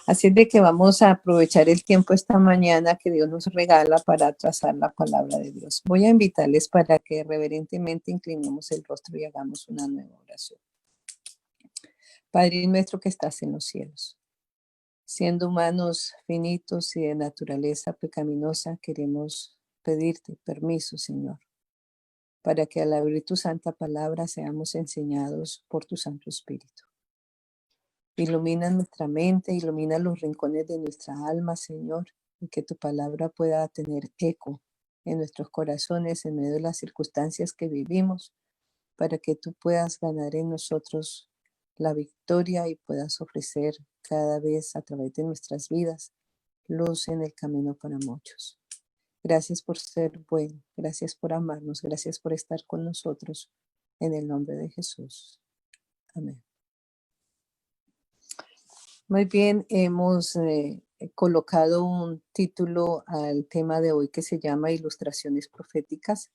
Así es de que vamos a aprovechar el tiempo esta mañana que Dios nos regala para trazar la palabra de Dios. Voy a invitarles para que reverentemente inclinemos el rostro y hagamos una nueva oración. Padre nuestro que estás en los cielos, siendo humanos finitos y de naturaleza pecaminosa, queremos pedirte permiso, Señor, para que al abrir tu santa palabra seamos enseñados por tu Santo Espíritu. Ilumina nuestra mente, ilumina los rincones de nuestra alma, Señor, y que tu palabra pueda tener eco en nuestros corazones en medio de las circunstancias que vivimos, para que tú puedas ganar en nosotros la victoria y puedas ofrecer cada vez a través de nuestras vidas luz en el camino para muchos. Gracias por ser bueno, gracias por amarnos, gracias por estar con nosotros. En el nombre de Jesús. Amén. Muy bien, hemos colocado un título al tema de hoy que se llama Ilustraciones Proféticas.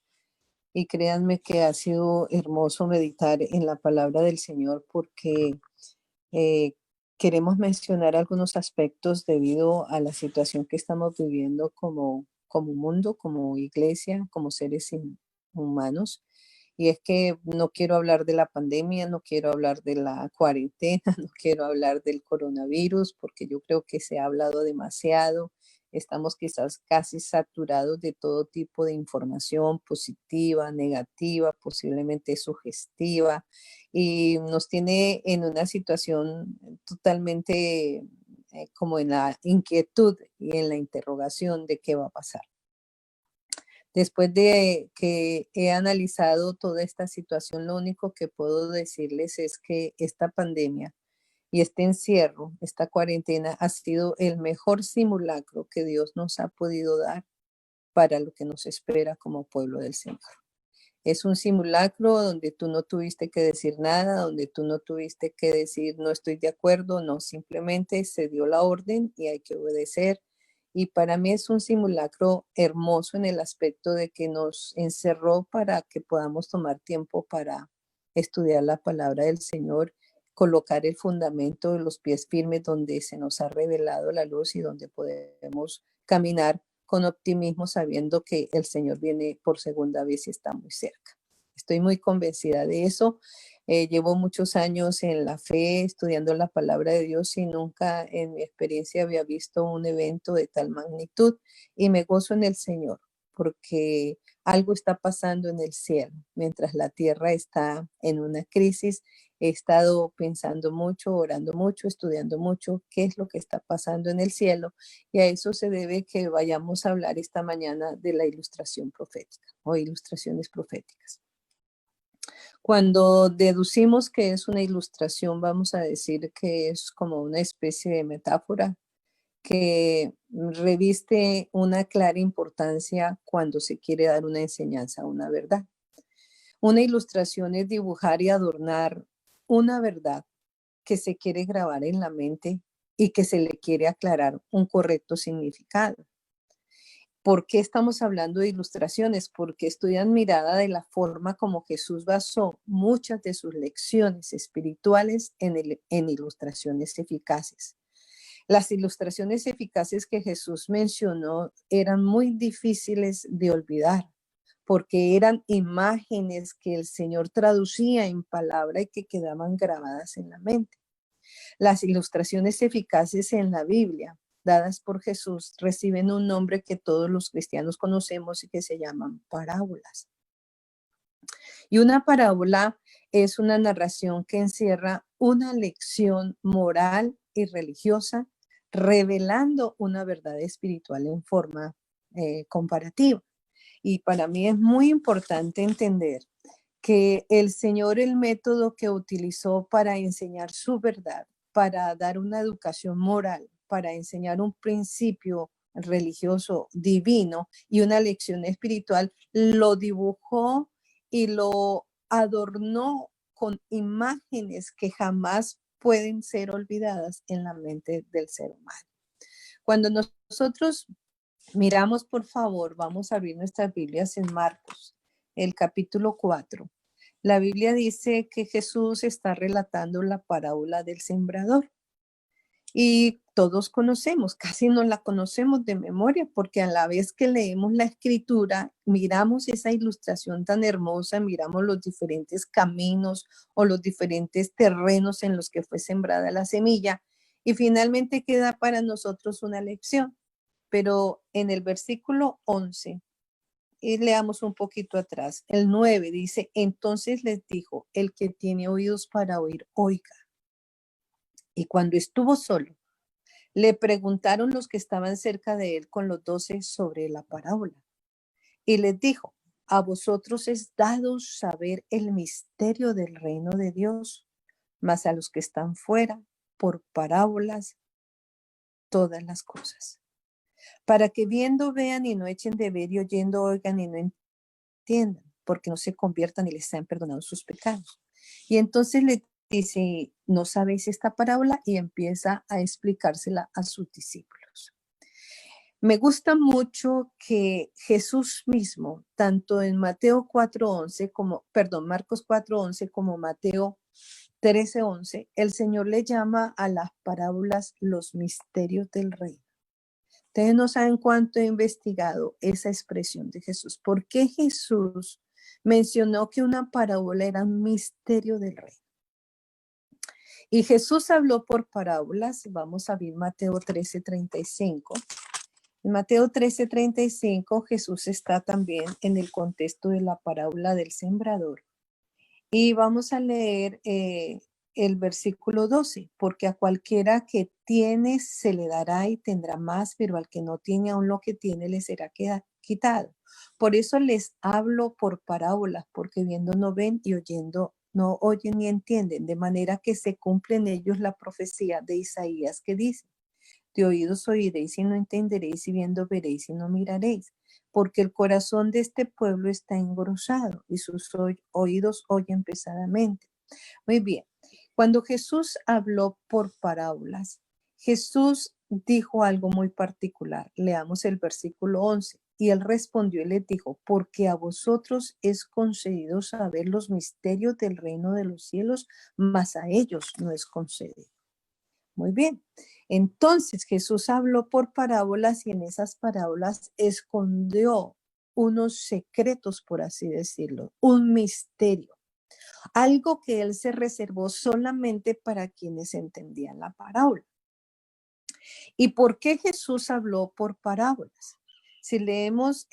Y créanme que ha sido hermoso meditar en la palabra del Señor porque eh, queremos mencionar algunos aspectos debido a la situación que estamos viviendo como mundo, como iglesia, como seres humanos. Y es que no quiero hablar de la pandemia, no quiero hablar de la cuarentena, no quiero hablar del coronavirus, porque yo creo que se ha hablado demasiado. Estamos quizás casi saturados de todo tipo de información positiva, negativa, posiblemente sugestiva, y nos tiene en una situación totalmente como en la inquietud y en la interrogación de qué va a pasar. Después de que he analizado toda esta situación, lo único que puedo decirles es que esta pandemia y este encierro, esta cuarentena, ha sido el mejor simulacro que Dios nos ha podido dar para lo que nos espera como pueblo del Señor. Es un simulacro donde tú no tuviste que decir nada, donde tú no tuviste que decir no estoy de acuerdo, no, simplemente se dio la orden y hay que obedecer. Y para mí es un simulacro hermoso en el aspecto de que nos encerró para que podamos tomar tiempo para estudiar la palabra del Señor, colocar el fundamento de los pies firmes donde se nos ha revelado la luz y donde podemos caminar con optimismo sabiendo que el Señor viene por segunda vez y está muy cerca. Estoy muy convencida de eso. Llevo muchos años en la fe, estudiando la palabra de Dios y nunca en mi experiencia había visto un evento de tal magnitud y me gozo en el Señor porque algo está pasando en el cielo. Mientras la tierra está en una crisis, he estado pensando mucho, orando mucho, estudiando mucho qué es lo que está pasando en el cielo y a eso se debe que vayamos a hablar esta mañana de la ilustración profética o ilustraciones proféticas. Cuando deducimos que es una ilustración, vamos a decir que es como una especie de metáfora que reviste una clara importancia cuando se quiere dar una enseñanza, una verdad. Una ilustración es dibujar y adornar una verdad que se quiere grabar en la mente y que se le quiere aclarar un correcto significado. ¿Por qué estamos hablando de ilustraciones? Porque estoy admirada de la forma como Jesús basó muchas de sus lecciones espirituales en ilustraciones eficaces. Las ilustraciones eficaces que Jesús mencionó eran muy difíciles de olvidar porque eran imágenes que el Señor traducía en palabra y que quedaban grabadas en la mente. Las ilustraciones eficaces en la Biblia dadas por Jesús reciben un nombre que todos los cristianos conocemos y que se llaman parábolas. Y una parábola es una narración que encierra una lección moral y religiosa, revelando una verdad espiritual en forma comparativa. Y para mí es muy importante entender que el Señor, el método que utilizó para enseñar su verdad, para dar una educación moral, para enseñar un principio religioso divino y una lección espiritual, lo dibujó y lo adornó con imágenes que jamás pueden ser olvidadas en la mente del ser humano. Cuando nosotros miramos, por favor, vamos a abrir nuestras Biblias en Marcos, el capítulo 4. La Biblia dice que Jesús está relatando la parábola del sembrador. Y todos conocemos, casi no la conocemos de memoria, porque a la vez que leemos la escritura, miramos esa ilustración tan hermosa, miramos los diferentes caminos o los diferentes terrenos en los que fue sembrada la semilla, y finalmente queda para nosotros una lección. Pero en el versículo 11, y leamos un poquito atrás, el 9 dice, entonces les dijo, el que tiene oídos para oír, oiga. Y cuando estuvo solo, le preguntaron los que estaban cerca de él con los 12 sobre la parábola. Y les dijo, a vosotros es dado saber el misterio del reino de Dios, mas a los que están fuera, por parábolas, todas las cosas. Para que viendo vean y no echen de ver y oyendo oigan y no entiendan, porque no se conviertan y les sean perdonados sus pecados. Y entonces le dice, ¿no sabéis esta parábola? Y empieza a explicársela a sus discípulos. Me gusta mucho que Jesús mismo, tanto en Mateo 4:11 como, perdón, Marcos 4:11 como Mateo 13:11, el Señor le llama a las parábolas los misterios del reino. Ustedes no saben cuánto he investigado esa expresión de Jesús. ¿Por qué Jesús mencionó que una parábola era un misterio del reino? Y Jesús habló por parábolas. Vamos a ver Mateo 13:35. En Mateo 13:35 Jesús está también en el contexto de la parábola del sembrador. Y vamos a leer el versículo 12, porque a cualquiera que tiene se le dará y tendrá más, pero al que no tiene aún lo que tiene le será quitado. Por eso les hablo por parábolas, porque viendo no ven y oyendo no oyen ni entienden, de manera que se cumple en ellos la profecía de Isaías que dice, de oídos oiréis y no entenderéis, y viendo veréis y no miraréis, porque el corazón de este pueblo está engrosado y sus oídos oyen pesadamente. Muy bien, cuando Jesús habló por parábolas, Jesús dijo algo muy particular. Leamos el versículo 11. Y él respondió y les dijo, porque a vosotros es concedido saber los misterios del reino de los cielos, mas a ellos no es concedido. Muy bien. Entonces Jesús habló por parábolas y en esas parábolas escondió unos secretos, por así decirlo, un misterio, algo que él se reservó solamente para quienes entendían la parábola. ¿Y por qué Jesús habló por parábolas? Si leemos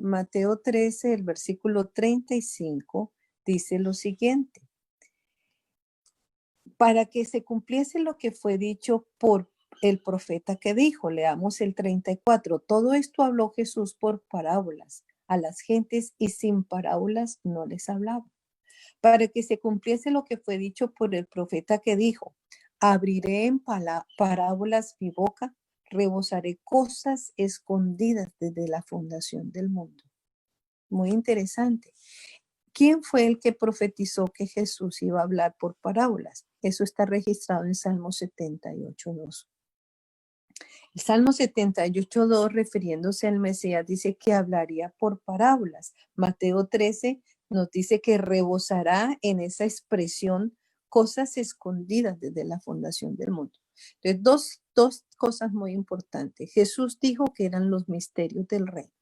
Mateo 13, el versículo 35, dice lo siguiente. Para que se cumpliese lo que fue dicho por el profeta que dijo, leamos el 34, todo esto habló Jesús por parábolas a las gentes y sin parábolas no les hablaba. Para que se cumpliese lo que fue dicho por el profeta que dijo, abriré en parábolas mi boca, rebosaré cosas escondidas desde la fundación del mundo. Muy interesante. ¿Quién fue el que profetizó que Jesús iba a hablar por parábolas? Eso está registrado en Salmo 78:2. El Salmo 78:2, refiriéndose al Mesías, dice que hablaría por parábolas. Mateo 13 nos dice que rebosará en esa expresión cosas escondidas desde la fundación del mundo. Entonces, dos cosas muy importantes. Jesús dijo que eran los misterios del reino.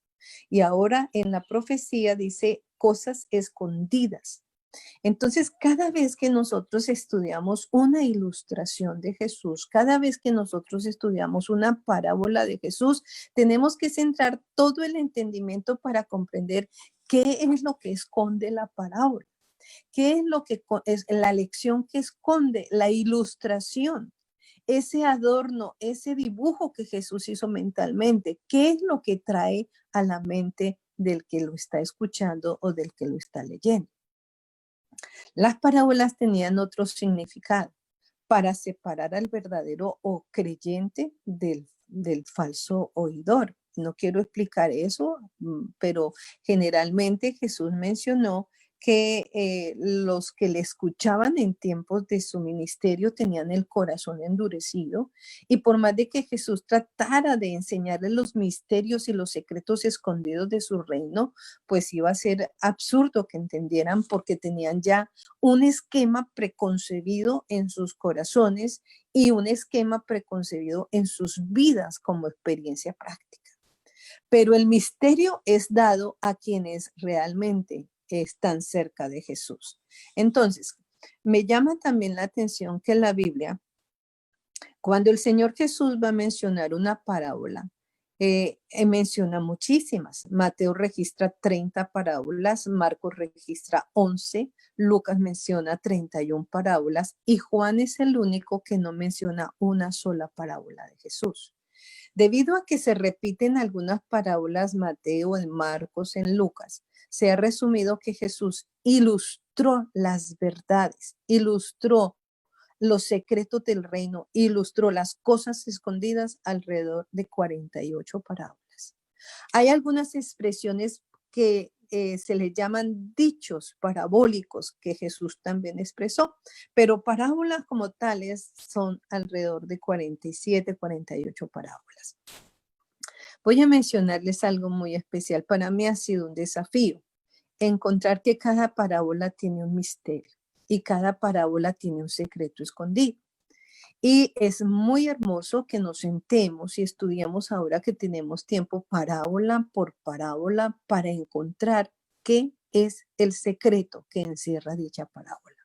Y ahora en la profecía dice cosas escondidas. Entonces, cada vez que nosotros estudiamos una ilustración de Jesús, cada vez que nosotros estudiamos una parábola de Jesús, tenemos que centrar todo el entendimiento para comprender qué es lo que esconde la parábola, qué es lo que es la lección que esconde la ilustración, ese adorno, ese dibujo que Jesús hizo mentalmente, qué es lo que trae a la mente del que lo está escuchando o del que lo está leyendo. Las parábolas tenían otro significado para separar al verdadero o creyente del falso oidor. No quiero explicar eso, pero generalmente Jesús mencionó que los que le escuchaban en tiempos de su ministerio tenían el corazón endurecido, y por más de que Jesús tratara de enseñarles los misterios y los secretos escondidos de su reino, pues iba a ser absurdo que entendieran, porque tenían ya un esquema preconcebido en sus corazones y un esquema preconcebido en sus vidas como experiencia práctica. Pero el misterio es dado a quienes realmente están cerca de Jesús. Entonces, me llama también la atención que la Biblia, cuando el Señor Jesús va a mencionar una parábola, menciona muchísimas. Mateo registra 30 parábolas, Marcos registra 11, Lucas menciona 31 parábolas y Juan es el único que no menciona una sola parábola de Jesús. Debido a que se repiten algunas parábolas Mateo, en Marcos, en Lucas, se ha resumido que Jesús ilustró las verdades, ilustró los secretos del reino, ilustró las cosas escondidas alrededor de 48 parábolas. Hay algunas expresiones que se les llaman dichos parabólicos que Jesús también expresó, pero parábolas como tales son alrededor de 47, 48 parábolas. Voy a mencionarles algo muy especial. Para mí ha sido un desafío encontrar que cada parábola tiene un misterio y cada parábola tiene un secreto escondido. Y es muy hermoso que nos sentemos y estudiemos ahora que tenemos tiempo parábola por parábola para encontrar qué es el secreto que encierra dicha parábola.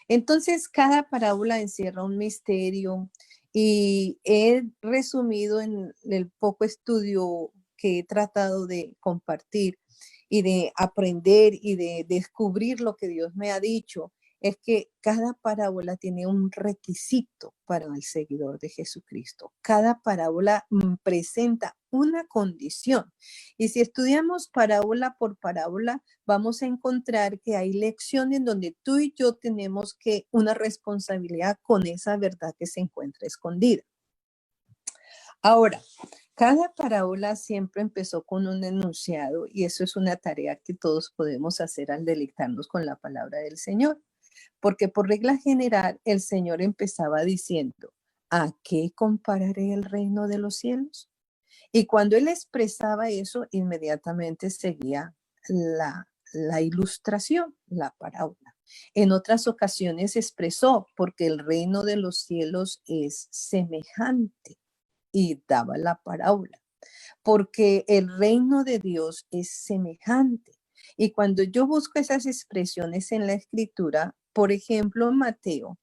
Entonces, cada parábola encierra un misterio y he resumido en el poco estudio que he tratado de compartir y de aprender y de descubrir lo que Dios me ha dicho, es que cada parábola tiene un requisito para el seguidor de Jesucristo. Cada parábola presenta una condición. Y si estudiamos parábola por parábola, vamos a encontrar que hay lecciones donde tú y yo tenemos que una responsabilidad con esa verdad que se encuentra escondida. Ahora, cada parábola siempre empezó con un enunciado y eso es una tarea que todos podemos hacer al deleitarnos con la palabra del Señor. Porque por regla general el Señor empezaba diciendo, ¿a qué compararé el reino de los cielos? Y cuando él expresaba eso, inmediatamente seguía la ilustración, la parábola. En otras ocasiones expresó, porque el reino de los cielos es semejante, y daba la parábola. Porque el reino de Dios es semejante. Y cuando yo busco esas expresiones en la escritura, por ejemplo, Mateo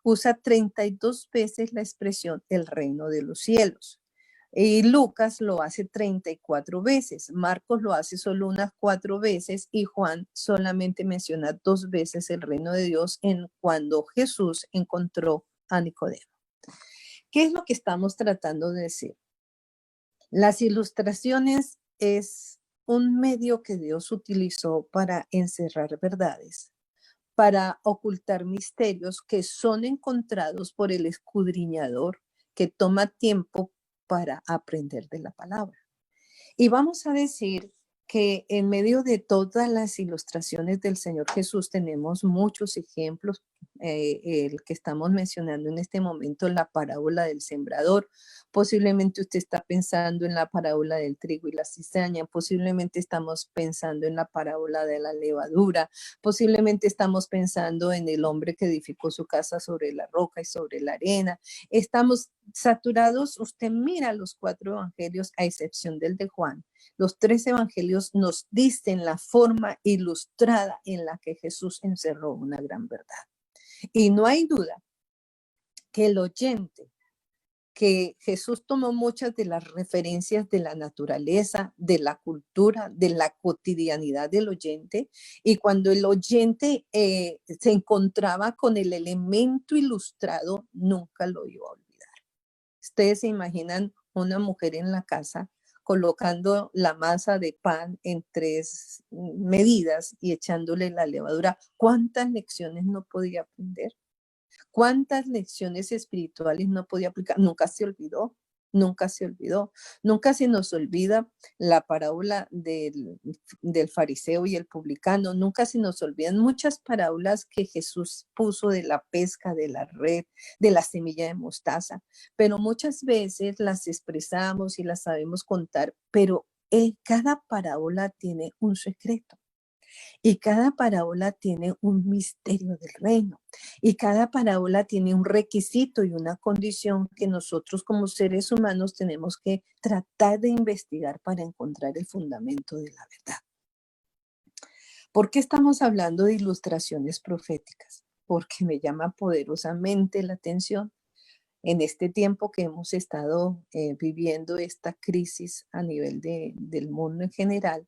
usa 32 veces la expresión el reino de los cielos. Y Lucas lo hace 34 veces, Marcos lo hace solo unas 4 veces y Juan solamente menciona 2 veces el reino de Dios en cuando Jesús encontró a Nicodemo. ¿Qué es lo que estamos tratando de decir? Las ilustraciones es un medio que Dios utilizó para encerrar verdades, para ocultar misterios que son encontrados por el escudriñador que toma tiempo para aprender de la palabra. Y vamos a decir que en medio de todas las ilustraciones del Señor Jesús tenemos muchos ejemplos. El que estamos mencionando en este momento, la parábola del sembrador. Posiblemente usted está pensando en la parábola del trigo y la cizaña. Posiblemente estamos pensando en la parábola de la levadura. Posiblemente estamos pensando en el hombre que edificó su casa sobre la roca y sobre la arena. Estamos saturados. Usted mira los 4 evangelios, a excepción del de Juan. Los 3 evangelios nos dicen la forma ilustrada en la que Jesús encerró una gran verdad. Y no hay duda que el oyente, que Jesús tomó muchas de las referencias de la naturaleza, de la cultura, de la cotidianidad del oyente, y cuando el oyente se encontraba con el elemento ilustrado, nunca lo iba a olvidar. Ustedes se imaginan una mujer en la casa colocando la masa de pan en 3 medidas y echándole la levadura. ¿Cuántas lecciones no podía aprender? ¿Cuántas lecciones espirituales no podía aplicar? Nunca se olvidó. Nunca se olvidó. Nunca se nos olvida la parábola del fariseo y el publicano. Nunca se nos olvidan muchas parábolas que Jesús puso de la pesca, de la red, de la semilla de mostaza. Pero muchas veces las expresamos y las sabemos contar, pero cada parábola tiene un secreto. Y cada parábola tiene un misterio del reino. Y cada parábola tiene un requisito y una condición que nosotros como seres humanos tenemos que tratar de investigar para encontrar el fundamento de la verdad. ¿Por qué estamos hablando de ilustraciones proféticas? Porque me llama poderosamente la atención en este tiempo que hemos estado viviendo esta crisis a nivel del mundo en general.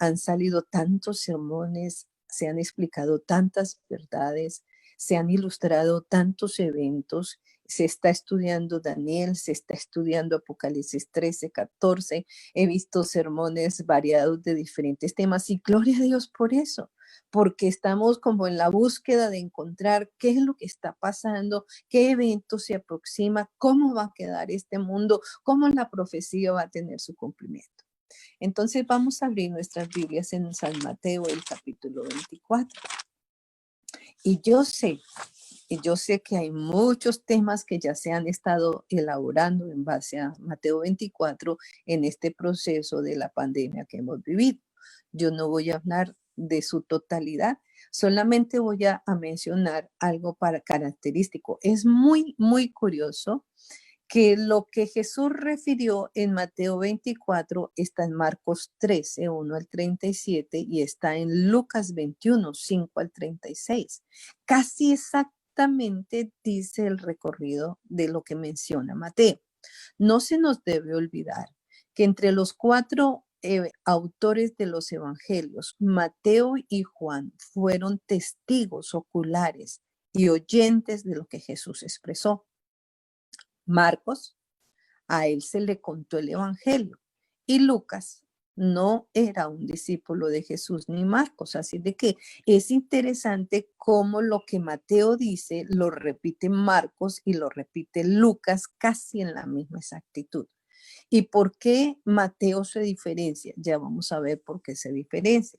Han salido tantos sermones, se han explicado tantas verdades, se han ilustrado tantos eventos, se está estudiando Daniel, se está estudiando Apocalipsis 13, 14, he visto sermones variados de diferentes temas y gloria a Dios por eso, porque estamos como en la búsqueda de encontrar qué es lo que está pasando, qué evento se aproxima, cómo va a quedar este mundo, cómo la profecía va a tener su cumplimiento. Entonces vamos a abrir nuestras Biblias en San Mateo, el capítulo 24. Y yo sé que hay muchos temas que ya se han estado elaborando en base a Mateo 24 en este proceso de la pandemia que hemos vivido. Yo no voy a hablar de su totalidad, solamente voy a mencionar algo característico. Es muy, muy curioso que lo que Jesús refirió en Mateo 24 está en Marcos 13, 1 al 37 y está en Lucas 21, 5 al 36. Casi exactamente dice el recorrido de lo que menciona Mateo. No se nos debe olvidar que entre los cuatro autores de los evangelios, Mateo y Juan, fueron testigos oculares y oyentes de lo que Jesús expresó. Marcos, a él se le contó el evangelio, y Lucas no era un discípulo de Jesús ni Marcos, así de que es interesante cómo lo que Mateo dice lo repite Marcos y lo repite Lucas casi en la misma exactitud. ¿Y por qué Mateo se diferencia? Ya vamos a ver por qué se diferencia.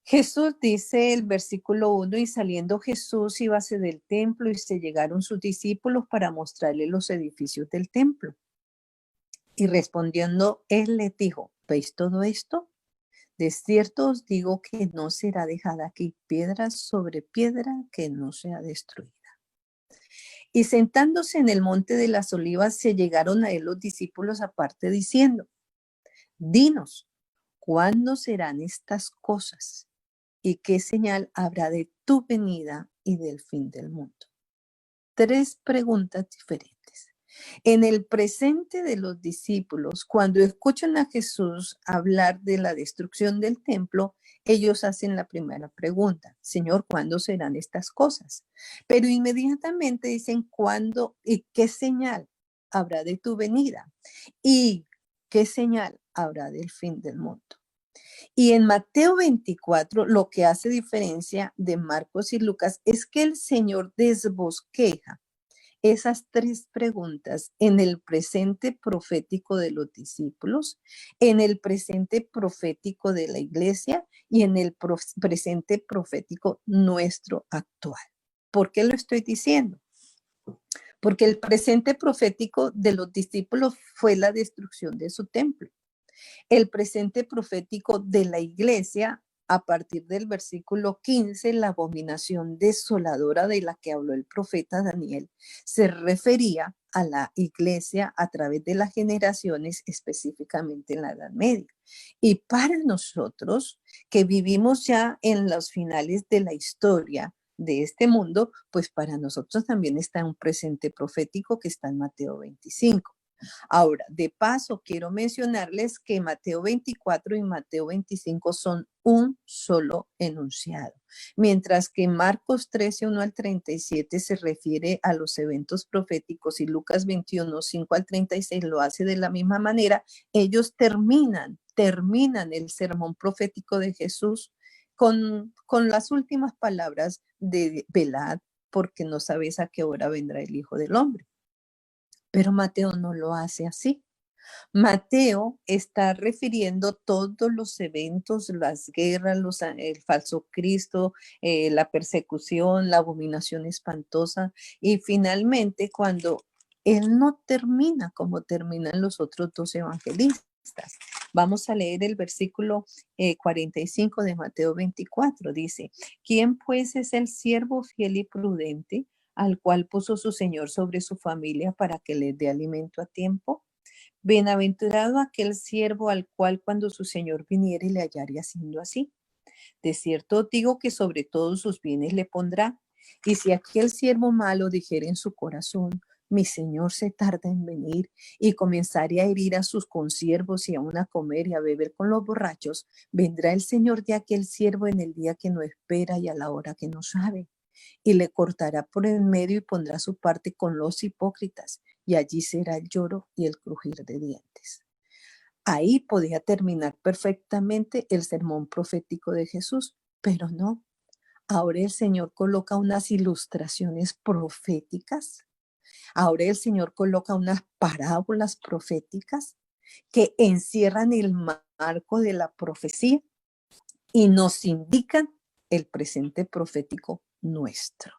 Jesús dice el versículo 1, y saliendo Jesús íbase del templo y se llegaron sus discípulos para mostrarle los edificios del templo. Y respondiendo, él les dijo, ¿veis todo esto? De cierto os digo que no será dejada aquí piedra sobre piedra que no sea destruida. Y sentándose en el monte de las olivas, se llegaron a él los discípulos aparte diciendo, dinos, ¿cuándo serán estas cosas? ¿Y qué señal habrá de tu venida y del fin del mundo? Tres preguntas diferentes. En el presente de los discípulos, cuando escuchan a Jesús hablar de la destrucción del templo, ellos hacen la primera pregunta, Señor, ¿cuándo serán estas cosas? Pero inmediatamente dicen, ¿cuándo y qué señal habrá de tu venida? ¿Y qué señal habrá del fin del mundo? Y en Mateo 24, lo que hace diferencia de Marcos y Lucas es que el Señor desbosqueja esas tres preguntas en el presente profético de los discípulos, en el presente profético de la iglesia y en el presente profético nuestro actual. ¿Por qué lo estoy diciendo? Porque el presente profético de los discípulos fue la destrucción de su templo. El presente profético de la iglesia, a partir del versículo 15, la abominación desoladora de la que habló el profeta Daniel, se refería a la iglesia a través de las generaciones, específicamente en la Edad Media. Y para nosotros, que vivimos ya en los finales de la historia de este mundo, pues para nosotros también está un presente profético que está en Mateo 25. Ahora, de paso, quiero mencionarles que Mateo 24 y Mateo 25 son un solo enunciado, mientras que Marcos 13, 1 al 37 se refiere a los eventos proféticos y Lucas 21, 5 al 36 lo hace de la misma manera. Ellos terminan el sermón profético de Jesús con las últimas palabras de velad, porque no sabes a qué hora vendrá el Hijo del Hombre. Pero Mateo no lo hace así. Mateo está refiriendo todos los eventos, las guerras, el falso Cristo, la persecución, la abominación espantosa, y finalmente cuando él no termina como terminan los otros dos evangelistas. Vamos a leer el versículo 45 de Mateo 24. Dice, ¿quién pues es el siervo fiel y prudente al cual puso su Señor sobre su familia para que les dé alimento a tiempo? Bienaventurado aquel siervo al cual cuando su señor viniere le hallare haciendo así. De cierto digo que sobre todos sus bienes le pondrá. Y si aquel siervo malo dijere en su corazón, mi señor se tarda en venir, y comenzare a herir a sus consiervos y aun a comer y a beber con los borrachos, vendrá el señor de aquel siervo en el día que no espera y a la hora que no sabe, y le cortará por el medio y pondrá su parte con los hipócritas, y allí será el lloro y el crujir de dientes. Ahí podía terminar perfectamente el sermón profético de Jesús, pero no. Ahora el Señor coloca unas ilustraciones proféticas. Ahora el Señor coloca unas parábolas proféticas que encierran el marco de la profecía y nos indican el presente profético nuestro.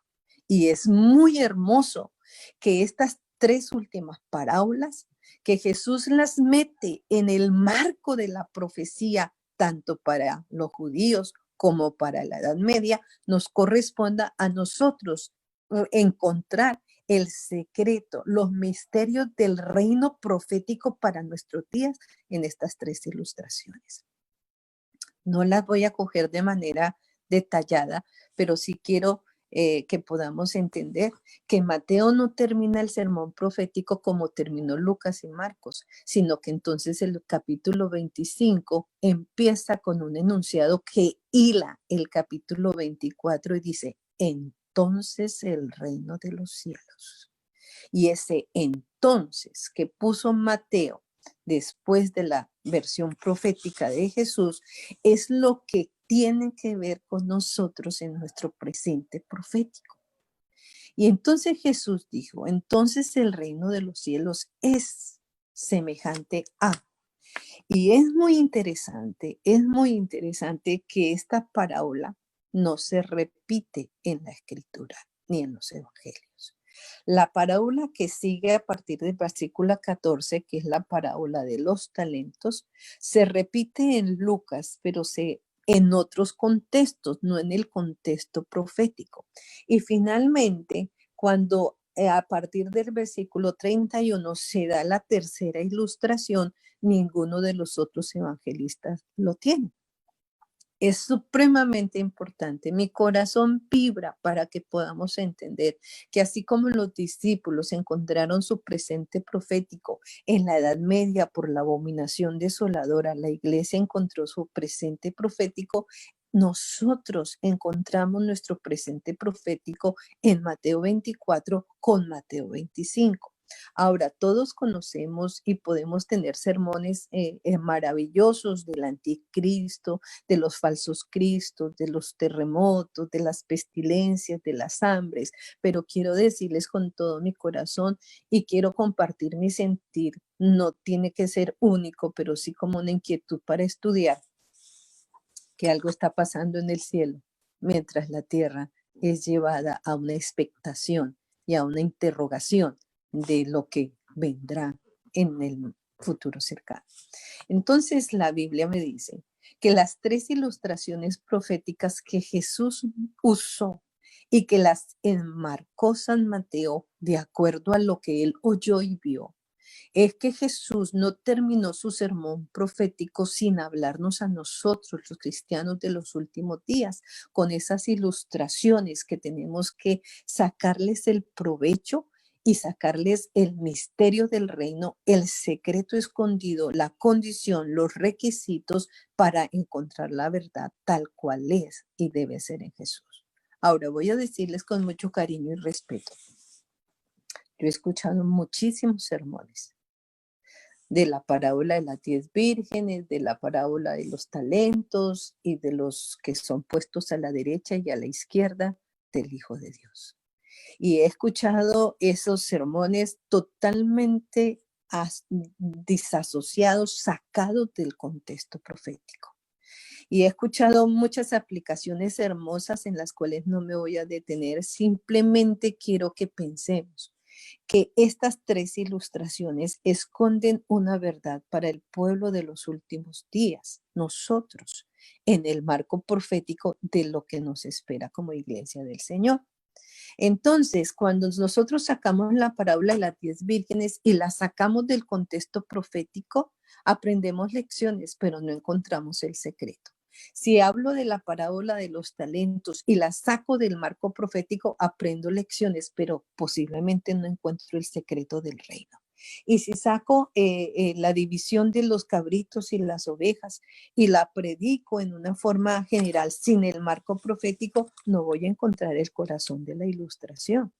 Y es muy hermoso que estas tres últimas parábolas, que Jesús las mete en el marco de la profecía, tanto para los judíos como para la Edad Media, nos corresponda a nosotros encontrar el secreto, los misterios del reino profético para nuestros días en estas tres ilustraciones. No las voy a coger de manera detallada, pero sí quiero que podamos entender que Mateo no termina el sermón profético como terminó Lucas y Marcos, sino que entonces el capítulo 25 empieza con un enunciado que hila el capítulo 24 y dice, entonces el reino de los cielos. Y ese entonces que puso Mateo después de la versión profética de Jesús es lo que tiene que ver con nosotros en nuestro presente profético. Y entonces Jesús dijo, entonces el reino de los cielos es semejante a. Y es muy interesante que esta parábola no se repite en la escritura ni en los evangelios. La parábola que sigue a partir del versículo 14, que es la parábola de los talentos, se repite en Lucas, pero en otros contextos, no en el contexto profético. Y finalmente, cuando a partir del versículo 31 se da la tercera ilustración, ninguno de los otros evangelistas lo tiene. Es supremamente importante. Mi corazón vibra para que podamos entender que así como los discípulos encontraron su presente profético en la Edad Media por la abominación desoladora, la iglesia encontró su presente profético. Nosotros encontramos nuestro presente profético en Mateo 24 con Mateo 25. Ahora, todos conocemos y podemos tener sermones maravillosos del anticristo, de los falsos cristos, de los terremotos, de las pestilencias, de las hambres, pero quiero decirles con todo mi corazón y quiero compartir mi sentir. No tiene que ser único, pero sí como una inquietud para estudiar que algo está pasando en el cielo mientras la tierra es llevada a una expectación y a una interrogación de lo que vendrá en el futuro cercano. Entonces la Biblia me dice que las tres ilustraciones proféticas que Jesús usó y que las enmarcó San Mateo de acuerdo a lo que él oyó y vio, es que Jesús no terminó su sermón profético sin hablarnos a nosotros, los cristianos de los últimos días, con esas ilustraciones que tenemos que sacarles el provecho y sacarles el misterio del reino, el secreto escondido, la condición, los requisitos para encontrar la verdad tal cual es y debe ser en Jesús. Ahora voy a decirles con mucho cariño y respeto. Yo he escuchado muchísimos sermones de la parábola de las 10 vírgenes, de la parábola de los talentos y de los que son puestos a la derecha y a la izquierda del Hijo de Dios. Y he escuchado esos sermones totalmente disasociados, sacados del contexto profético. Y he escuchado muchas aplicaciones hermosas en las cuales no me voy a detener. Simplemente quiero que pensemos que estas tres ilustraciones esconden una verdad para el pueblo de los últimos días, nosotros, en el marco profético de lo que nos espera como iglesia del Señor. Entonces, cuando nosotros sacamos la parábola de las 10 vírgenes y la sacamos del contexto profético, aprendemos lecciones, pero no encontramos el secreto. Si hablo de la parábola de los talentos y la saco del marco profético, aprendo lecciones, pero posiblemente no encuentro el secreto del reino. Y si saco la división de los cabritos y las ovejas y la predico en una forma general sin el marco profético, no voy a encontrar el corazón de la ilustración.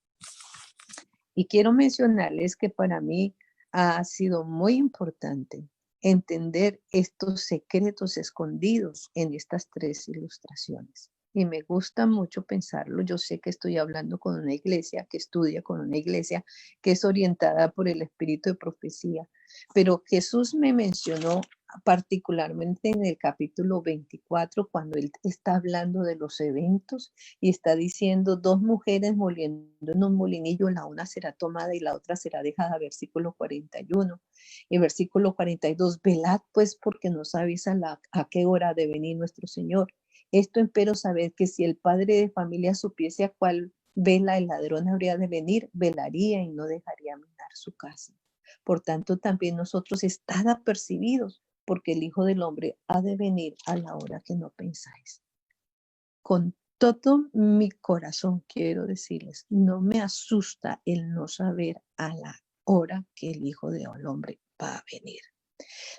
Y quiero mencionarles que para mí ha sido muy importante entender estos secretos escondidos en estas tres ilustraciones. Y me gusta mucho pensarlo. Yo sé que estoy hablando con una iglesia que estudia con una iglesia que es orientada por el espíritu de profecía. Pero Jesús me mencionó particularmente en el capítulo 24, cuando él está hablando de los eventos y está diciendo 2 mujeres moliendo en un molinillo, la una será tomada y la otra será dejada, versículo 41. Y versículo 42, velad pues porque no sabéis a qué hora ha de venir nuestro Señor. Esto empero sabed que si el padre de familia supiese a cuál vela el ladrón habría de venir, velaría y no dejaría minar su casa. Por tanto, también nosotros estad apercibidos, porque el Hijo del Hombre ha de venir a la hora que no pensáis. Con todo mi corazón quiero decirles, no me asusta el no saber a la hora que el Hijo del Hombre va a venir.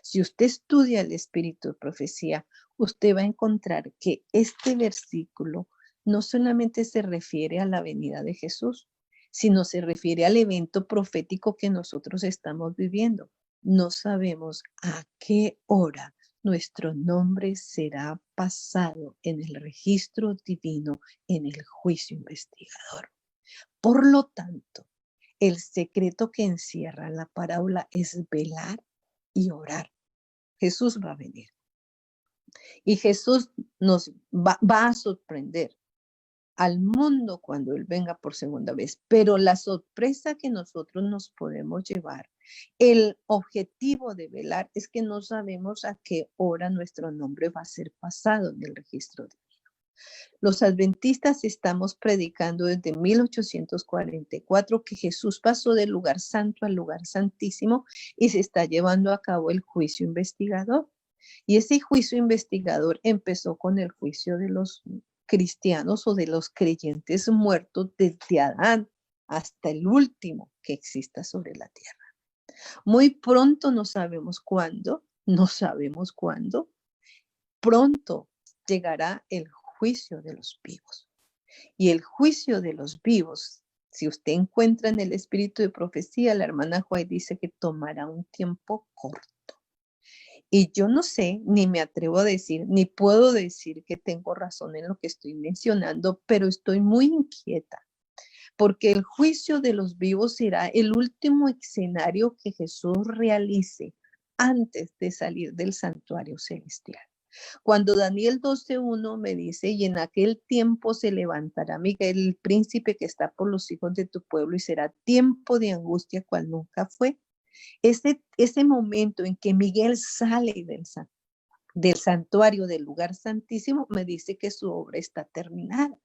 Si usted estudia el espíritu de profecía, usted va a encontrar que este versículo no solamente se refiere a la venida de Jesús, sino se refiere al evento profético que nosotros estamos viviendo. No sabemos a qué hora nuestro nombre será pasado en el registro divino, en el juicio investigador. Por lo tanto, el secreto que encierra la parábola es velar y orar. Jesús va a venir. Y Jesús nos va a sorprender al mundo cuando Él venga por segunda vez. Pero la sorpresa que nosotros nos podemos llevar, el objetivo de velar es que no sabemos a qué hora nuestro nombre va a ser pasado en el registro divino. Los adventistas estamos predicando desde 1844 que Jesús pasó del lugar santo al lugar santísimo y se está llevando a cabo el juicio investigador. Y ese juicio investigador empezó con el juicio de los cristianos o de los creyentes muertos desde Adán hasta el último que exista sobre la tierra. Muy pronto, no sabemos cuándo, pronto llegará el juicio de los vivos. Y el juicio de los vivos, si usted encuentra en el espíritu de profecía, la hermana White dice que tomará un tiempo corto. Y yo no sé, ni me atrevo a decir, ni puedo decir que tengo razón en lo que estoy mencionando, pero estoy muy inquieta, porque el juicio de los vivos será el último escenario que Jesús realice antes de salir del santuario celestial. Cuando Daniel 12:1 me dice, y en aquel tiempo se levantará Miguel, el príncipe que está por los hijos de tu pueblo, y será tiempo de angustia cual nunca fue. Ese momento en que Miguel sale del santuario, del lugar santísimo, me dice que su obra está terminada.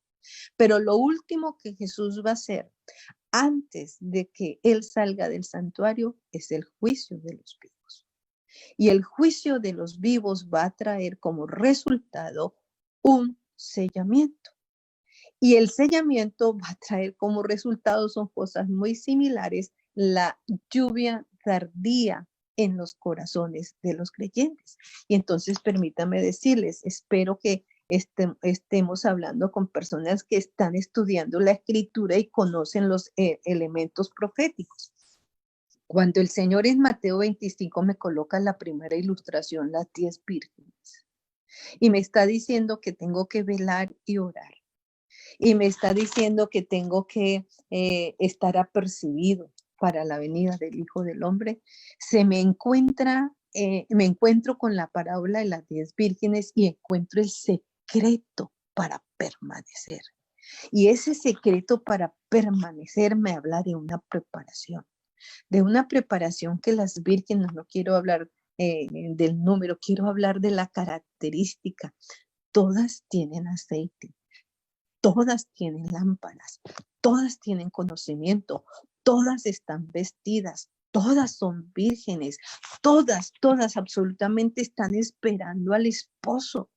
Pero lo último que Jesús va a hacer antes de que él salga del santuario es el juicio de los vivos. Y el juicio de los vivos va a traer como resultado un sellamiento. Y el sellamiento va a traer como resultado, son cosas muy similares, la lluvia tardía en los corazones de los creyentes. Y entonces permítame decirles, espero que estemos hablando con personas que están estudiando la escritura y conocen los elementos proféticos. Cuando el Señor en Mateo 25 me coloca la primera ilustración, las 10 vírgenes, y me está diciendo que tengo que velar y orar. y me está diciendo que tengo que estar apercibido para la venida del Hijo del Hombre, me encuentro con la parábola de las 10 vírgenes y encuentro el secreto para permanecer. Y ese secreto para permanecer me habla de una preparación que las vírgenes, no quiero hablar del número, quiero hablar de la característica. Todas tienen aceite, todas tienen lámparas, todas tienen conocimiento, todas están vestidas, todas son vírgenes, todas absolutamente están esperando al esposo.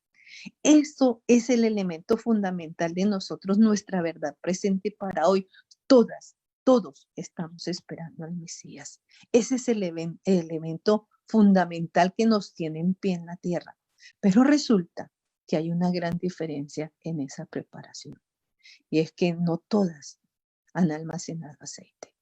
Eso es el elemento fundamental de nosotros, nuestra verdad presente para hoy. Todos estamos esperando al Mesías. Ese es el elemento fundamental que nos tiene en pie en la tierra. Pero resulta que hay una gran diferencia en esa preparación. Y es que no todas han almacenado aceite.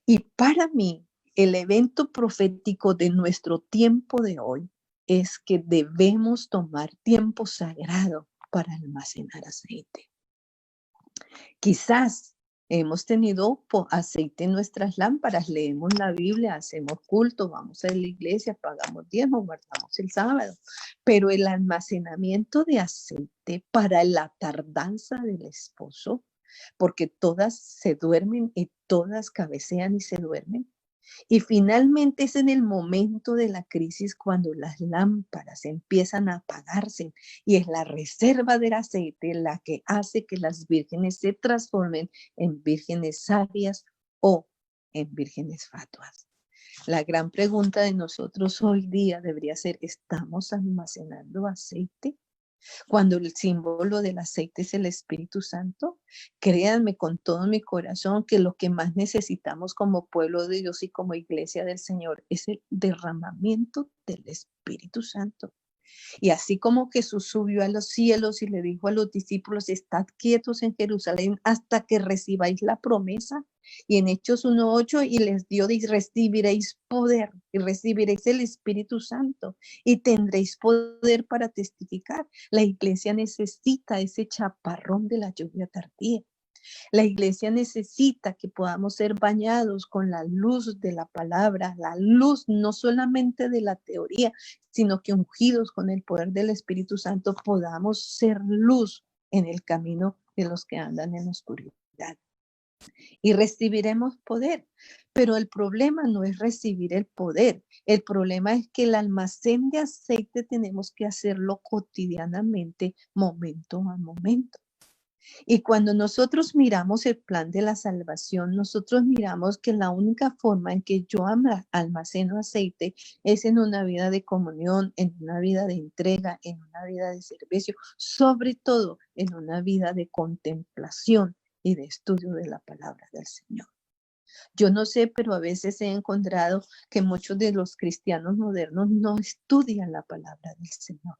Y para mí, el evento profético de nuestro tiempo de hoy es que debemos tomar tiempo sagrado para almacenar aceite. Quizás hemos tenido aceite en nuestras lámparas, leemos la Biblia, hacemos culto, vamos a la iglesia, pagamos diezmo, guardamos el sábado, pero el almacenamiento de aceite para la tardanza del esposo, porque todas se duermen y todas cabecean y se duermen. Y finalmente es en el momento de la crisis cuando las lámparas empiezan a apagarse y es la reserva del aceite la que hace que las vírgenes se transformen en vírgenes sabias o en vírgenes fatuas. La gran pregunta de nosotros hoy día debería ser, ¿estamos almacenando aceite? Cuando el símbolo del aceite es el Espíritu Santo, créanme con todo mi corazón que lo que más necesitamos como pueblo de Dios y como iglesia del Señor es el derramamiento del Espíritu Santo. Y así como Jesús subió a los cielos y le dijo a los discípulos, estad quietos en Jerusalén hasta que recibáis la promesa. Y en Hechos 1:8, y les dio, y recibiréis poder, y recibiréis el Espíritu Santo, y tendréis poder para testificar. La iglesia necesita ese chaparrón de la lluvia tardía. La iglesia necesita que podamos ser bañados con la luz de la palabra, la luz no solamente de la teoría, sino que ungidos con el poder del Espíritu Santo podamos ser luz en el camino de los que andan en oscuridad. Y recibiremos poder, pero el problema no es recibir el poder. El problema es que el almacén de aceite tenemos que hacerlo cotidianamente, momento a momento. Y cuando nosotros miramos el plan de la salvación, nosotros miramos que la única forma en que yo almaceno aceite es en una vida de comunión, en una vida de entrega, en una vida de servicio, sobre todo en una vida de contemplación y de estudio de la palabra del Señor. Yo no sé, pero a veces he encontrado que muchos de los cristianos modernos no estudian la palabra del Señor.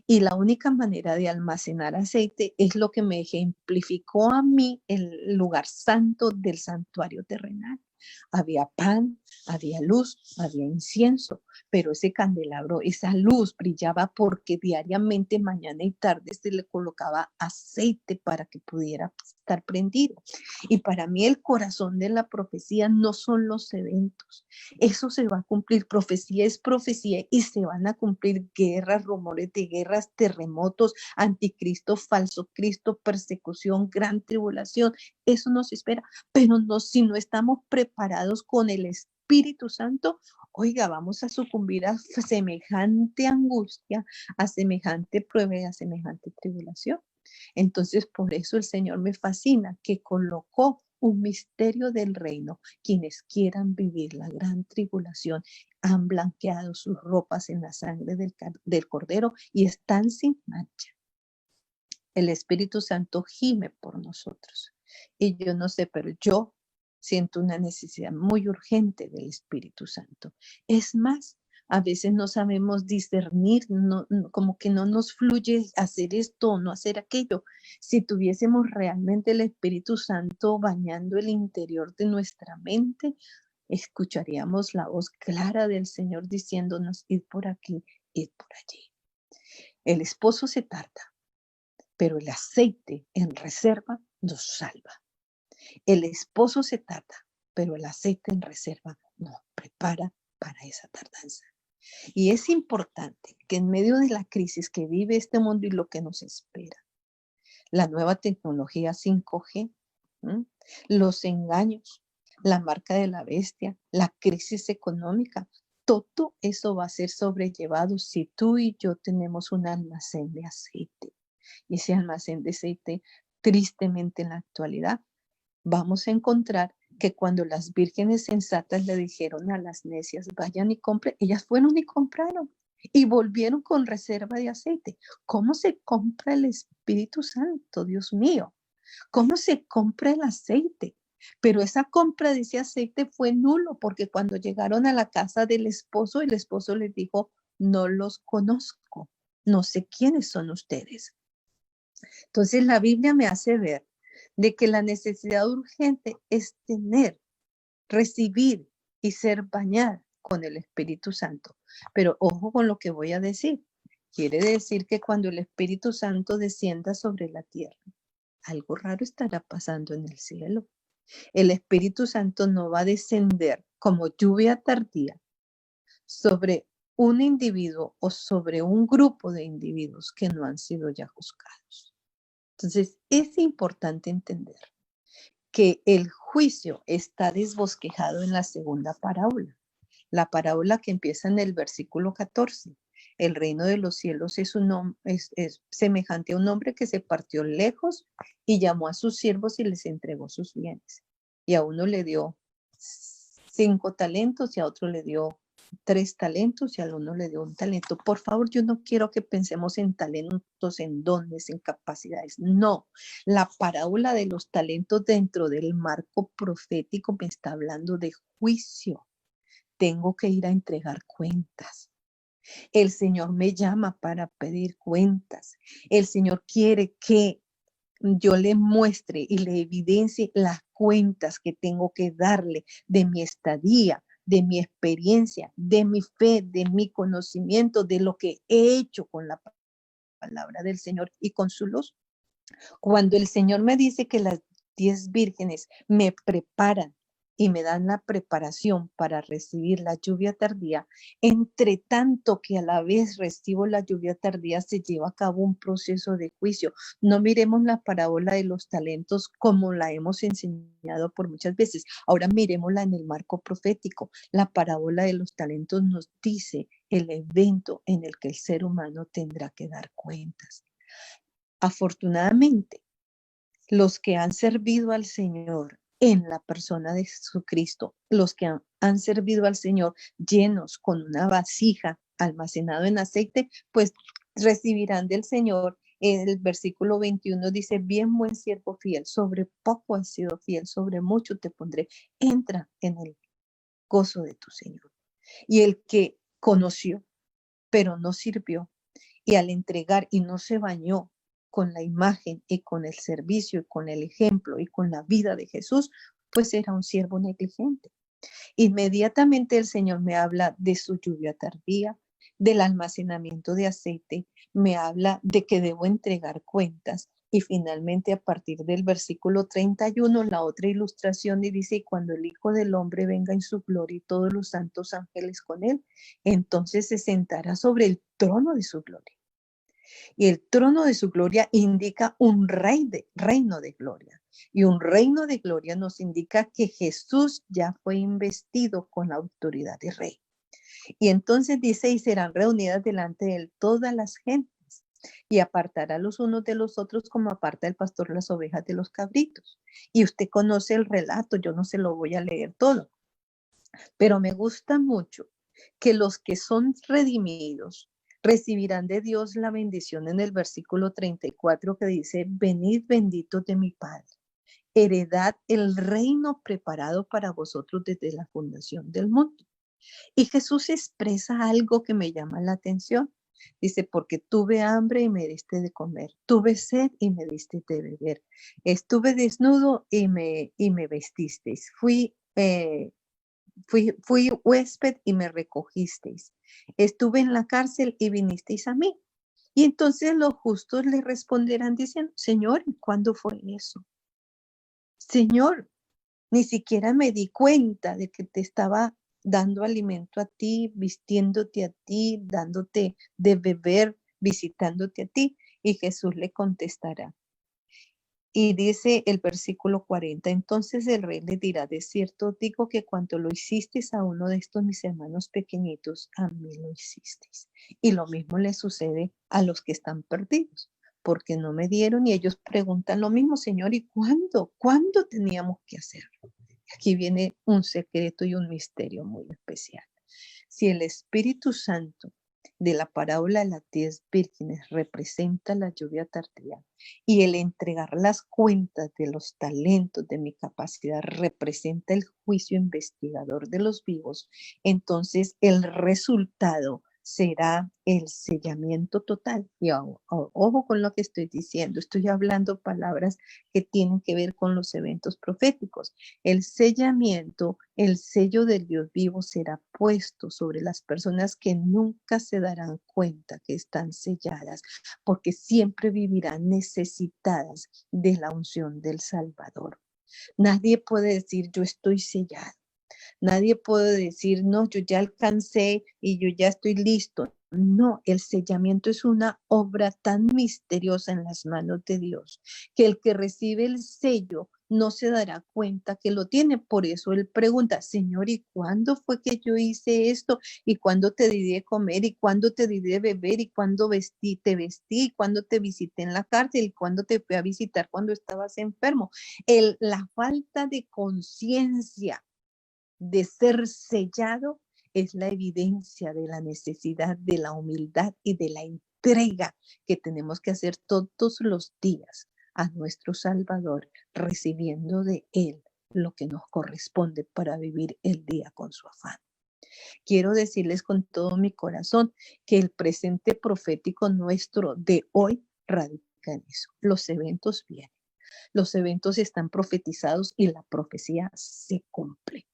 Y la única manera de almacenar aceite es lo que me ejemplificó a mí el lugar santo del santuario terrenal. Había pan, había luz, había incienso, pero ese candelabro, esa luz brillaba porque diariamente, mañana y tarde, se le colocaba aceite para que pudiera estar prendido. Y para mí el corazón de la profecía no son los eventos. Eso se va a cumplir. Profecía es profecía y se van a cumplir guerras, rumores de guerras, terremotos, anticristo, falso Cristo, persecución, gran tribulación. Eso nos espera. Pero no, si no estamos preparados con el Espíritu Santo, oiga, vamos a sucumbir a semejante angustia, a semejante prueba y a semejante tribulación. Entonces, por eso el Señor me fascina, que colocó un misterio del reino. Quienes quieran vivir la gran tribulación han blanqueado sus ropas en la sangre del Cordero y están sin mancha. El Espíritu Santo gime por nosotros. Y yo no sé, pero yo siento una necesidad muy urgente del Espíritu Santo. Es más, a veces no sabemos discernir, como que no nos fluye hacer esto o no hacer aquello. Si tuviésemos realmente el Espíritu Santo bañando el interior de nuestra mente, escucharíamos la voz clara del Señor diciéndonos, id por aquí, id por allí. El esposo se tarda, pero el aceite en reserva nos salva. El esposo se tarda, pero el aceite en reserva nos prepara para esa tardanza. Y es importante que en medio de la crisis que vive este mundo y lo que nos espera, la nueva tecnología 5G, los engaños, la marca de la bestia, la crisis económica, todo eso va a ser sobrellevado si tú y yo tenemos un almacén de aceite. Y ese almacén de aceite, tristemente en la actualidad, vamos a encontrar que cuando las vírgenes sensatas le dijeron a las necias, vayan y compren, ellas fueron y compraron y volvieron con reserva de aceite. ¿Cómo se compra el Espíritu Santo, Dios mío? ¿Cómo se compra el aceite? Pero esa compra de ese aceite fue nulo porque cuando llegaron a la casa del esposo, el esposo les dijo, no los conozco, no sé quiénes son ustedes. Entonces la Biblia me hace ver de que la necesidad urgente es tener, recibir y ser bañada con el Espíritu Santo. Pero ojo con lo que voy a decir. Quiere decir que cuando el Espíritu Santo descienda sobre la tierra, algo raro estará pasando en el cielo. El Espíritu Santo no va a descender como lluvia tardía sobre un individuo o sobre un grupo de individuos que no han sido ya juzgados. Entonces, es importante entender que el juicio está desbosquejado en la segunda parábola. La parábola que empieza en el versículo 14. El reino de los cielos es semejante a un hombre que se partió lejos y llamó a sus siervos y les entregó sus bienes. Y a uno le dio 5 talentos y a otro le dio 3 talentos y al uno le dio 1 talento. Por favor, yo no quiero que pensemos en talentos, en dones, en capacidades. No, la parábola de los talentos dentro del marco profético me está hablando de juicio. Tengo que ir a entregar cuentas. El Señor me llama para pedir cuentas. El Señor quiere que yo le muestre y le evidencie las cuentas que tengo que darle de mi estadía, de mi experiencia, de mi fe, de mi conocimiento, de lo que he hecho con la palabra del Señor y con su luz. Cuando el Señor me dice que las 10 vírgenes me preparan y me dan la preparación para recibir la lluvia tardía, entre tanto que a la vez recibo la lluvia tardía, se lleva a cabo un proceso de juicio. No miremos la parábola de los talentos como la hemos enseñado por muchas veces. Ahora miremosla en el marco profético. La parábola de los talentos nos dice el evento en el que el ser humano tendrá que dar cuentas. Afortunadamente, los que han servido al Señor en la persona de Jesucristo, los que han servido al Señor llenos con una vasija almacenado en aceite, pues recibirán del Señor. El versículo 21 dice, bien buen siervo fiel, sobre poco has sido fiel, sobre mucho te pondré. Entra en el gozo de tu Señor. Y el que conoció, pero no sirvió, y al entregar y no se bañó con la imagen y con el servicio y con el ejemplo y con la vida de Jesús, pues era un siervo negligente. Inmediatamente el Señor me habla de su lluvia tardía, del almacenamiento de aceite, me habla de que debo entregar cuentas. Y finalmente a partir del versículo 31, la otra ilustración y dice, y cuando el Hijo del Hombre venga en su gloria y todos los santos ángeles con él, entonces se sentará sobre el trono de su gloria. Y el trono de su gloria indica un reino de gloria. Y un reino de gloria nos indica que Jesús ya fue investido con la autoridad de rey. Y entonces dice, y serán reunidas delante de él todas las gentes, y apartará los unos de los otros como aparta el pastor las ovejas de los cabritos. Y usted conoce el relato, yo no se lo voy a leer todo, pero me gusta mucho que los que son redimidos recibirán de Dios la bendición en el versículo 34 que dice, venid benditos de mi Padre, heredad el reino preparado para vosotros desde la fundación del mundo. Y Jesús expresa algo que me llama la atención. Dice, porque tuve hambre y me diste de comer, tuve sed y me diste de beber, estuve desnudo y me vestisteis, fui huésped y me recogisteis, estuve en la cárcel y vinisteis a mí. Y entonces los justos le responderán diciendo, Señor, ¿cuándo fue eso? Señor, ni siquiera me di cuenta de que te estaba dando alimento a ti, vistiéndote a ti, dándote de beber, visitándote a ti. Y Jesús le contestará. Y dice el versículo 40, entonces el rey le dirá, de cierto digo que cuando lo hicisteis a uno de estos mis hermanos pequeñitos, a mí lo hicisteis. Y lo mismo le sucede a los que están perdidos, porque no me dieron y ellos preguntan lo mismo, Señor, ¿y cuándo? ¿Cuándo teníamos que hacerlo? Aquí viene un secreto y un misterio muy especial. Si el Espíritu Santo de la parábola de las 10 vírgenes representa la lluvia tardía y el entregar las cuentas de los talentos de mi capacidad representa el juicio investigador de los vivos, entonces el resultado será el sellamiento total. Y ojo con lo que estoy diciendo, estoy hablando palabras que tienen que ver con los eventos proféticos. El sellamiento, el sello del Dios vivo será puesto sobre las personas que nunca se darán cuenta que están selladas, porque siempre vivirán necesitadas de la unción del Salvador. Nadie puede decir yo estoy sellado. Nadie puede decir, no, yo ya alcancé y yo ya estoy listo. No, el sellamiento es una obra tan misteriosa en las manos de Dios que el que recibe el sello no se dará cuenta que lo tiene. Por eso él pregunta, Señor, ¿y cuándo fue que yo hice esto? ¿Y cuándo te di de comer? ¿Y cuándo te di de beber? ¿Y cuándo te vestí? ¿Y cuándo te visité en la cárcel? ¿Y cuándo te fui a visitar cuando estabas enfermo? La falta de conciencia de ser sellado es la evidencia de la necesidad, de la humildad y de la entrega que tenemos que hacer todos los días a nuestro Salvador, recibiendo de Él lo que nos corresponde para vivir el día con su afán. Quiero decirles con todo mi corazón que el presente profético nuestro de hoy radica en eso. Los eventos vienen, los eventos están profetizados y la profecía se cumple.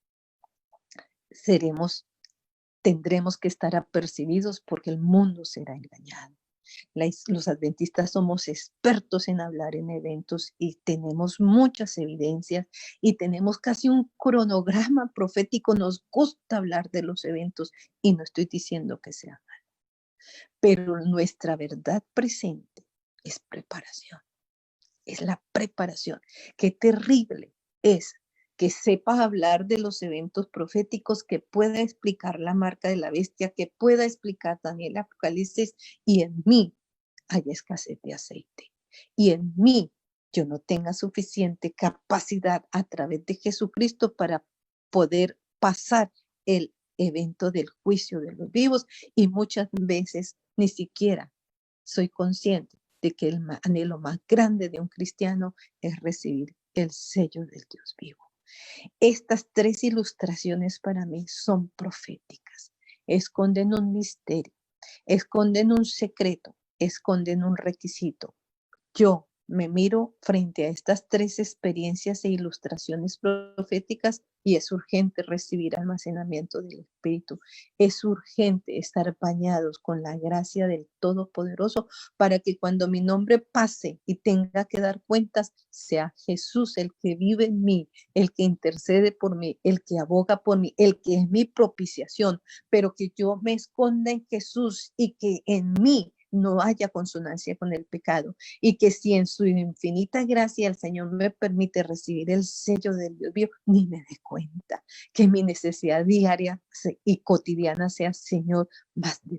Tendremos que estar apercibidos porque el mundo será engañado. Los adventistas somos expertos en hablar en eventos y tenemos muchas evidencias y tenemos casi un cronograma profético. Nos gusta hablar de los eventos y no estoy diciendo que sea malo, pero nuestra verdad presente es preparación. Es la preparación. Qué terrible es que sepa hablar de los eventos proféticos, que pueda explicar la marca de la bestia, que pueda explicar Daniel Apocalipsis y en mí haya escasez de aceite. Y en mí yo no tenga suficiente capacidad a través de Jesucristo para poder pasar el evento del juicio de los vivos y muchas veces ni siquiera soy consciente de que el anhelo más grande de un cristiano es recibir el sello del Dios vivo. Estas tres ilustraciones para mí son proféticas. Esconden un misterio, esconden un secreto, esconden un requisito. Yo me miro frente a estas tres experiencias e ilustraciones proféticas y es urgente recibir almacenamiento del Espíritu. Es urgente estar bañados con la gracia del Todopoderoso para que cuando mi nombre pase y tenga que dar cuentas, sea Jesús el que vive en mí, el que intercede por mí, el que aboga por mí, el que es mi propiciación, pero que yo me esconda en Jesús y que en mí no haya consonancia con el pecado y que si en su infinita gracia el Señor me permite recibir el sello del Dios vivo, ni me dé cuenta, que mi necesidad diaria y cotidiana sea, Señor, más de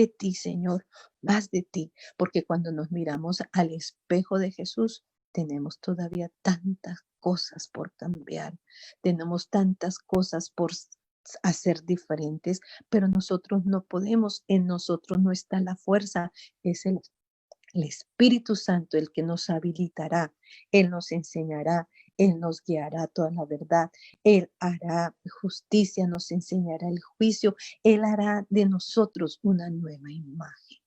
ti, Señor, más de ti, porque cuando nos miramos al espejo de Jesús, tenemos todavía tantas cosas por cambiar, tenemos tantas cosas por hacer diferentes, pero nosotros no podemos, en nosotros no está la fuerza, es el Espíritu Santo el que nos habilitará, Él nos enseñará, Él nos guiará a toda la verdad, Él hará justicia, nos enseñará el juicio, Él hará de nosotros una nueva imagen.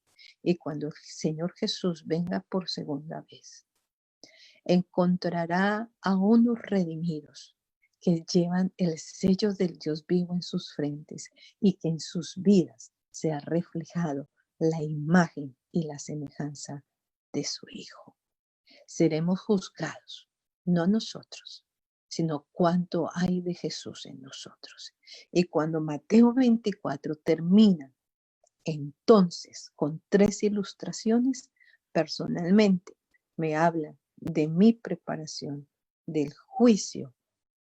Y cuando el Señor Jesús venga por segunda vez, encontrará a unos redimidos que llevan el sello del Dios vivo en sus frentes y que en sus vidas se ha reflejado la imagen y la semejanza de su Hijo. Seremos juzgados, no nosotros, sino cuánto hay de Jesús en nosotros. Y cuando Mateo 24 termina, entonces, con 3 ilustraciones, personalmente me hablan de mi preparación, del juicio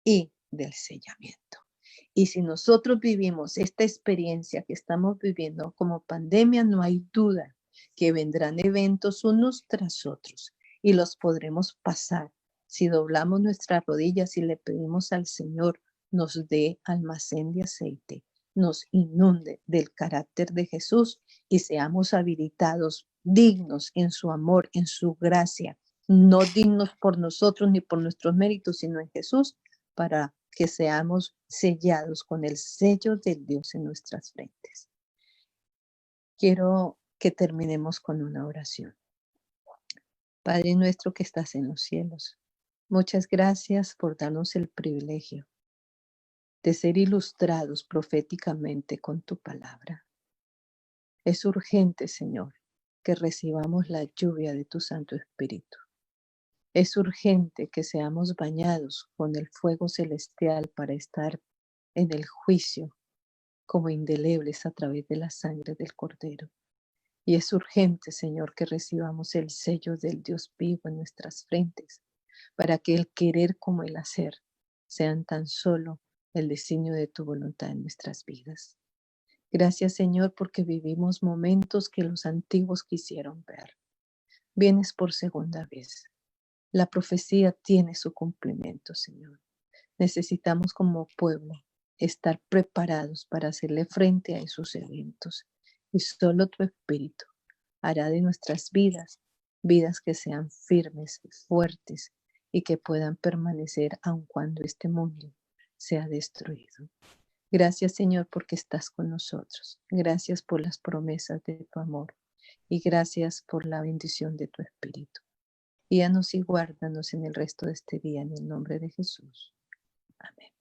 y del sellamiento. Y si nosotros vivimos esta experiencia que estamos viviendo como pandemia, no hay duda que vendrán eventos unos tras otros y los podremos pasar si doblamos nuestras rodillas y le pedimos al Señor nos dé almacén de aceite, nos inunde del carácter de Jesús y seamos habilitados, dignos en su amor, en su gracia, no dignos por nosotros ni por nuestros méritos, sino en Jesús, para que seamos sellados con el sello del Dios en nuestras frentes. Quiero que terminemos con una oración. Padre nuestro que estás en los cielos, muchas gracias por darnos el privilegio de ser ilustrados proféticamente con tu palabra. Es urgente, Señor, que recibamos la lluvia de tu Santo Espíritu. Es urgente que seamos bañados con el fuego celestial para estar en el juicio como indelebles a través de la sangre del Cordero. Y es urgente, Señor, que recibamos el sello del Dios vivo en nuestras frentes, para que el querer como el hacer sean tan solo el designio de tu voluntad en nuestras vidas. Gracias, Señor, porque vivimos momentos que los antiguos quisieron ver. Vienes por segunda vez. La profecía tiene su cumplimiento, Señor. Necesitamos como pueblo estar preparados para hacerle frente a esos eventos. Y solo tu Espíritu hará de nuestras vidas, vidas que sean firmes, fuertes y que puedan permanecer aun cuando este mundo sea destruido. Gracias, Señor, porque estás con nosotros. Gracias por las promesas de tu amor y gracias por la bendición de tu Espíritu. Guíanos y guárdanos en el resto de este día en el nombre de Jesús. Amén.